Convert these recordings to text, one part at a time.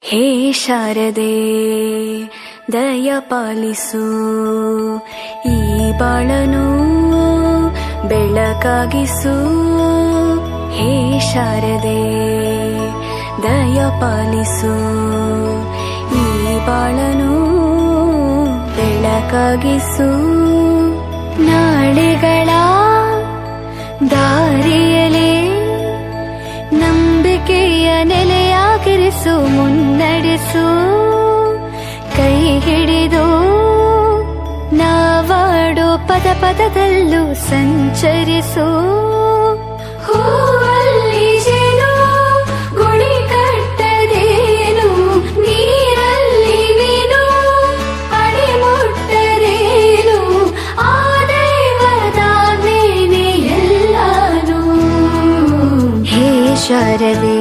ಹೇ ಶಾರದೆ ದಯ ಪಾಲಿಸು, ಈ ಬಾಳನು ಬೆಳಕಾಗಿಸು. ಹೇ ಶಾರದೆ ದಯ ಪಾಲಿಸು, ಈ ಬಾಳನು ಬೆಳಕಾಗಿಸು. ನಾಳೆಗಳ ದಾರಿಯಲೇ ನಂಬಿಕೆಯ ನೆಲೆಯಾಗಿರಿಸು, ಮುನ್ನಡೆಸು. ಕೈ ಹಿಡಿದು ನಾವಾಡೋ ಪದ ಪದದಲ್ಲೂ ಸಂಚರಿಸು. ಹೂವಲ್ಲಿ ಜೇನು ಗುಳಿ ಕಟ್ಟದೇನು, ನೀರಲ್ಲಿ ಮೀನು ಅಡಿ ಮುಟ್ಟರೇನು, ಆ ದೈವದಾಜ್ಞೆನೇ ಎಲ್ಲಾನು. ಹೇ ಶಾರದೆ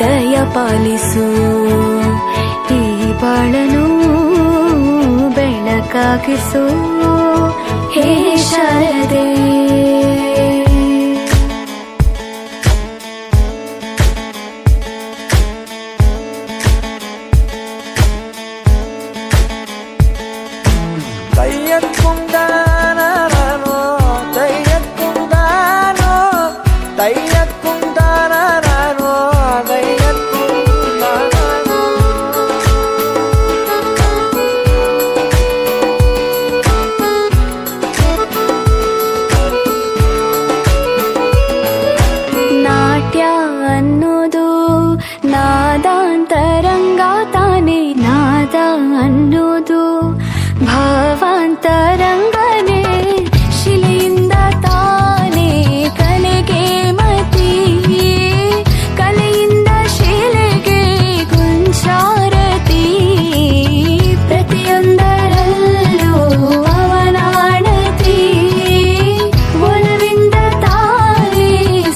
ದಯ ಪಾಲಿಸು, ಈ ಬಾಳನು ಬೆಳಕಾಗಿಸು. ಹೇ ಶಾರದೆ തയ്യക്കുണ്ടാനോ തയ്യക്കുണ്ടാനോ തയ്യക്കുണ്ടാനോ തയ്യക്കുണ്ടാനോ. ನಾಟ್ಯ ಅನ್ನೋದು ನಾದಾಂತರಂಗ ತಾನೆ, ನಾದ ಅನ್ನೋದು ಭಾವಾಂತರಂಗನೇ. ಶಿಲೆಯಿಂದ ತಾನೇ ಕಲೆಗೆ ಮತಿ, ಕಲೆಯಿಂದ ಶಿಲೆಗೆ ಕುಂಚಾರತಿ. ಪ್ರತಿಯೊಂದರಲ್ಲೂ ಅವನಾಣತಿ, ಒಲವಿಂದ ತಾನೇ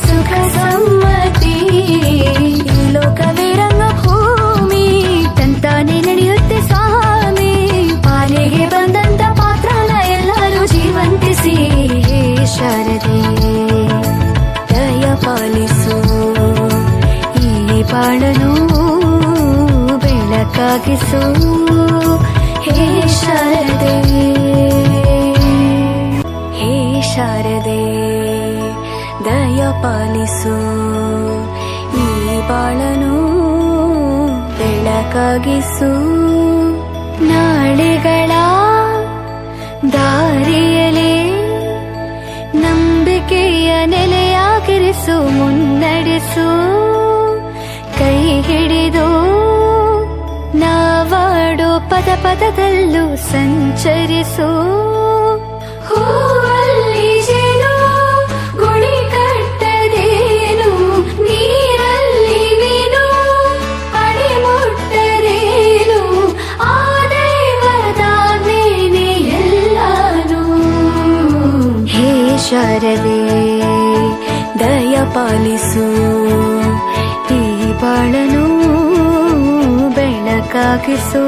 ಸುಖ ಸಮ್ಮತಿ. ಈ ಲೋಕವೇ ರಂಗಭೂಮಿ, ತಂತಾನೆ ನಡೆಯುತ್ತೆ ಸ್ವಾಮಿ. ಪಾಲಿಗೆ ಬಂದಂತ ಪಾತ್ರನ ಎಲ್ಲರೂ ಜೀವಂತಿಸಿ. ಹೇ ಶಾರದೆ ದಯ ಪಾಲಿಸು, ಈ ಬಾಳನು ಬೆಳಕಾಗಿಸು. ಹೇ ಶಾರದೆ ಹೇ ಶಾರದೆ ದಯ ಪಾಲಿಸು, ಈ ಬಾಳನು ಬೆಳಕಾಗಿಸು. ನಾಳೆಗಳ ದಾರಿಯಲೇ ನಂಬಿಕೆಯ ನೆಲೆಯಾಗಿರಿಸು, ಮುನ್ನಡೆಸು. ಕೈ ಹಿಡಿದು ನಾವಾಡೋ ಪದ ಪದದಲ್ಲೂ ಸಂಚರಿಸು. ಹೂವಲ್ಲಿ ಜೇನು ಗುಳಿ ಕಟ್ಟದೇನು, ನೀರಲ್ಲಿ ಮೀನು ಅಡಿ ಮುಟ್ಟರೇನು, ಆ ದೈವದಾಜ್ಞೆನೇ ಎಲ್ಲಾನು. ಹೇ ಶಾರದೆ ದಯ ಪಾಲಿಸು, ಈ ಬಾಳನು ಬೆಳಕಾಗಿಸು.